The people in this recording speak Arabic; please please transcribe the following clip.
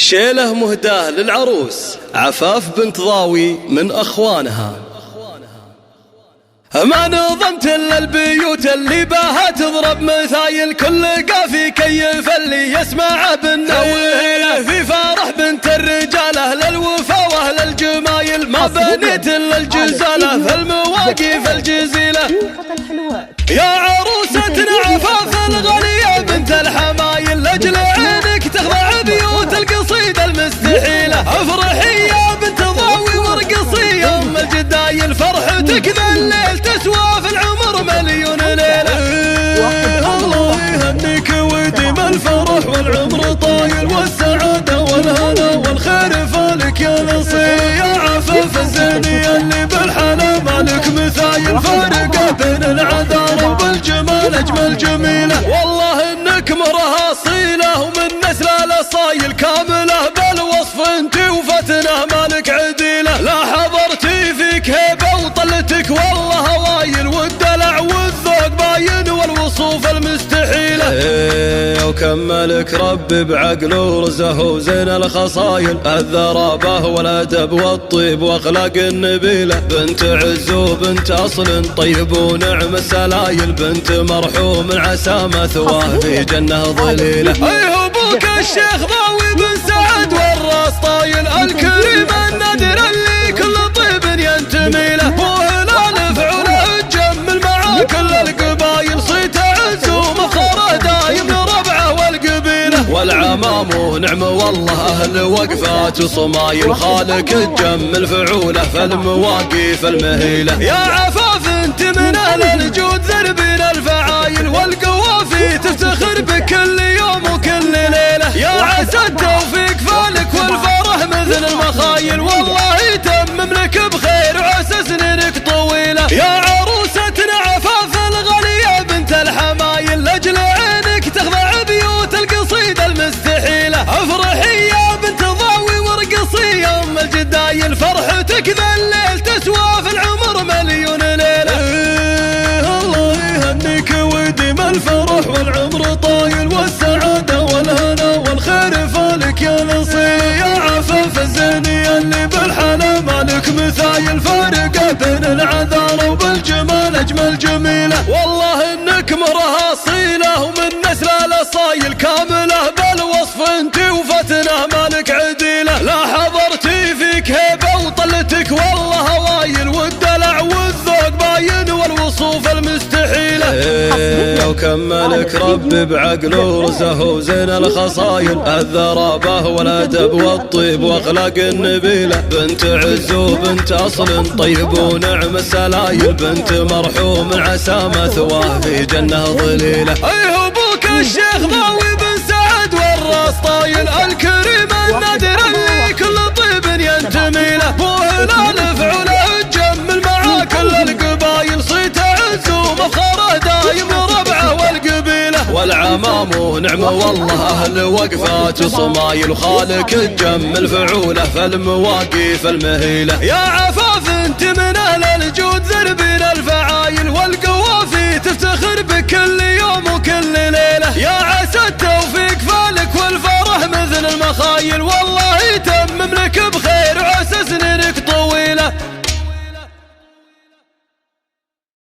شيله مهداه للعروس عفاف بنت ضاوي من أخوانها. ما نظمت إلا البيوت اللي باها تضرب مثايل، كل قافي كيف اللي يسمع بالنويله. في فرح بنت الرجال أهل الوفا وأهل الجمايل، ما بنيت إلا الجزالة في المواقف الجزيلة. يا عروستنا عفاف الغالية بنت الحمايل، لأجل عينك تخضع بيوت القصيدة المستحيلة. افرحي يا بنت ضاوي وارقصي يوم الجدايل، فرحتك ذا الليل تسوى في العمر مليون ليلة. الله يهنيك ويديم الفرح والعمر طايل، والسعادة والهنا والخير فالك يا نصي. يا عفاف الزيني اللي بالحلا مالك مثايل، فارقة بين العذارى وبالجمال أجمل جميلة. والله إنك مرها أصيلة ومن نسل الأصايل كاملة، بالوصف انت وفتنة مالك عديلة. لا حضرتي فيك هيبة وطلتك والله هوايل، والدلع والذوق باين والوصوف المستحيلة. وكملك ربي بعقل ورزه وزين الخصايل، الذرابة والأدب والطيب واخلاق النبيلة. بنت عز وبنت أصل طيب ونعم السلايل، بنت مرحوم عسى مثواه في جنة ظليلة. ايه ابوك الشيخ ضاوي بن سعد والراس طايل، الكريم النادر اللي كل طيب ينتمي له. وهلال فعله تجمل مع كل القبايل، صيت عز ومفخره دايم لربعه والقبيله. والعمام ونعم والله اهل وقفات وصمايل، خالق تجمل فعوله في المواقف المهيله. يا عفاف انت من اهل الجود ذربين الفعايل، والقوافي تفتخر بكل يوم وكل ليله. يا عسى التوفيق فالك والفرح مثل المخايل، والله يتمم لك بخير وعسى سنينك طويله. يا عروستنا عفاف الغالية بنت الحمايل، لأجل عينك تخضع بيوت القصيدة المستحيلة. افرحي يا بنت ضاوي وارقصي يوم الجدايل، فرحتك ذا الليل تسوى في العمر مليون ليلة. الله يهنيك ويديم الفرح والعمر طايل، والسعادة والهنا والخير فالك يا نصي. يا عفاف الزيني اللي بالحلا مالك مثايل، فارقة بين العذارى وبالجمال أجمل جميلة. والله إنك مرها أصيلة ومن نسل الأصايل كاملة، بالوصف انت وفتنة مالك عديلة. لا حضرتي فيك هيبة وطلتك والله هوايل، والدلع والذوق باين والوصوف المستحيلة. وكملك ربي بعقل ورزه وزين الخصايل، الذرابة والأدب والطيب واخلاق النبيلة. بنت عز وبنت أصل طيب ونعم السلايل، بنت مرحوم عسى مثواه في جنة ظليلة. ايه ابوك الشيخ ضاوي بن سعد والراس طايل، الكريم النادر اللي كل طيب ينتمي له. وهلال فعله تجمل مع كل القبايل، صيت عز ومفخره دايم ربعه والقبيله. والعمام ونعم والله اهل وقفات وصمايل، وخالق تجمل فعوله في المواقف المهيله. يا عفاف انت من اهل الجود ذربين الفعايل، والقوافي تفتخر بكل يوم وكل ليله. يا عسى التوفيق فالك والفرح مثل المخايل، والله